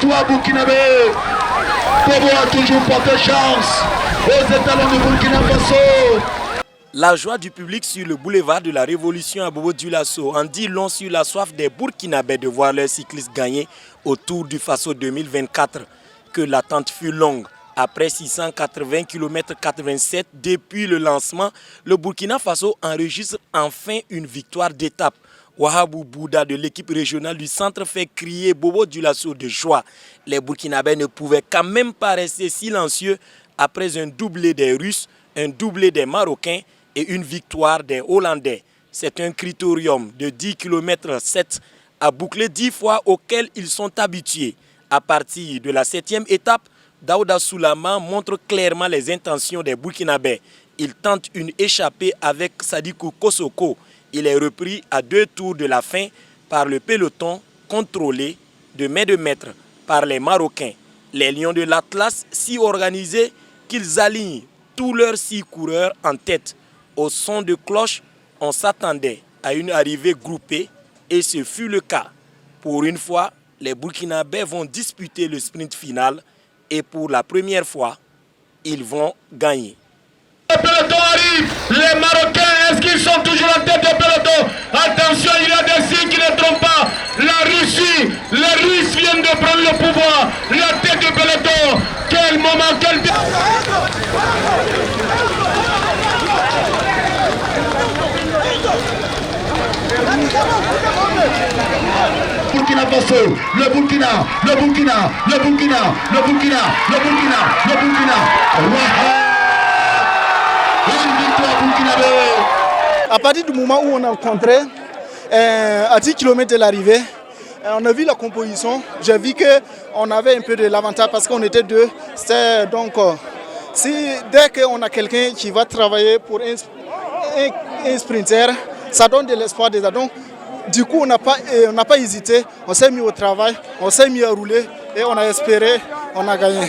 victoire burkinabé. Bobo a toujours porté chance aux étalons de Burkina Faso. La joie du public sur le boulevard de la Révolution à Bobo Dioulasso en dit long sur la soif des Burkinabés de voir leurs cyclistes gagner au Tour du Faso 2024. Que l'attente fut longue. Après 680 km 87 depuis le lancement, le Burkina Faso enregistre enfin une victoire d'étape. Wahabou Bouda de l'équipe régionale du centre fait crier Bobo Dioulasso de joie. Les Burkinabés ne pouvaient quand même pas rester silencieux après un doublé des Russes, un doublé des Marocains et une victoire des Hollandais. C'est un critérium de 10 km 7 à boucler 10 fois auquel ils sont habitués. À partir de la 7e étape, Daouda Soulama montre clairement les intentions des Burkinabés. Il tente une échappée avec Sadikou Kosoko. Il est repris à 2 tours de la fin par le peloton contrôlé de main de maître par les Marocains. Les Lions de l'Atlas si organisés qu'ils alignent tous leurs 6 coureurs en tête. Au son de cloche, on s'attendait à une arrivée groupée et ce fut le cas. Pour une fois, les Burkinabés vont disputer le sprint final et pour la première fois, ils vont gagner. Le peloton arrive, les Marocains, est-ce qu'ils sont toujours en tête du peloton? Attention, il y a des signes qui ne trompent pas. La Russie, les Russes viennent de prendre le pouvoir, la tête du peloton. Quel moment, quel... Burkina Faso, le Burkina, le Burkina, le Burkina, le Burkina, le Burkina, le Burkina. Une victoire burkinabé. À partir du moment où on a rencontré, à 10 km de l'arrivée, on a vu la composition. J'ai vu qu'on avait un peu de l'avantage parce qu'on était deux. Donc, dès qu'on a quelqu'un qui va travailler pour un sprinter, ça donne de l'espoir déjà. Donc, du coup, on n'a pas hésité, on s'est mis au travail, on s'est mis à rouler et on a espéré, on a gagné.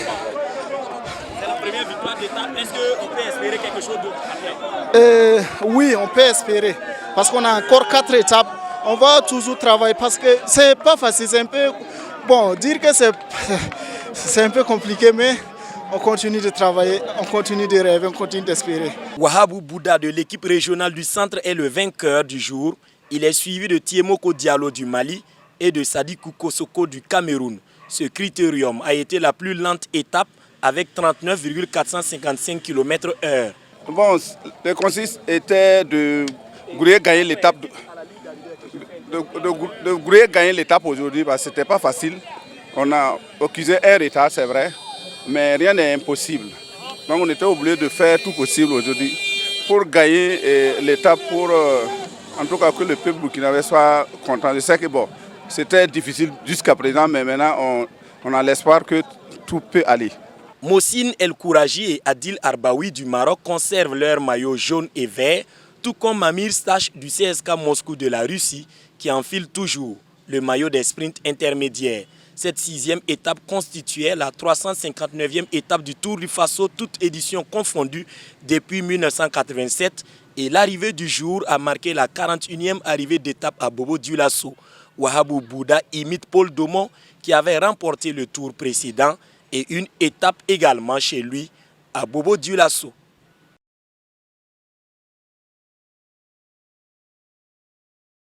C'est la première victoire d'étape. Est-ce qu'on peut espérer quelque chose d'autre après? Oui, on peut espérer. Parce qu'on a encore 4 étapes. On va toujours travailler parce que c'est pas facile. C'est un peu. Bon, dire que c'est un peu compliqué, mais on continue de travailler, on continue de rêver, on continue d'espérer. Wahabou Bouda de l'équipe régionale du centre est le vainqueur du jour. Il est suivi de Tiemoko Diallo du Mali et de Sadikou Kosoko du Cameroun. Ce critérium a été la plus lente étape avec 39,455 km/h. Bon, le consiste était de gagner l'étape de gagner l'étape aujourd'hui parce que c'était pas facile. On a accusé un retard, c'est vrai, mais rien n'est impossible. Donc on était obligé de faire tout possible aujourd'hui pour gagner l'étape, pour en tout cas que le peuple burkinabé soit content. Je sais que bon, c'était difficile jusqu'à présent, mais maintenant on a l'espoir que tout peut aller. Mossine El Kouraji et Adil Arbaoui du Maroc conservent leur maillot jaune et vert, tout comme Mamir Stache du CSK Moscou de la Russie qui enfile toujours le maillot des sprints intermédiaires. Cette 6e étape constituait la 359e étape du Tour du Faso, toute édition confondue depuis 1987 et l'arrivée du jour a marqué la 41e arrivée d'étape à Bobo Dioulasso. Wahabou Bouda imite Paul Daumont qui avait remporté le tour précédent et une étape également chez lui à Bobo Dioulasso.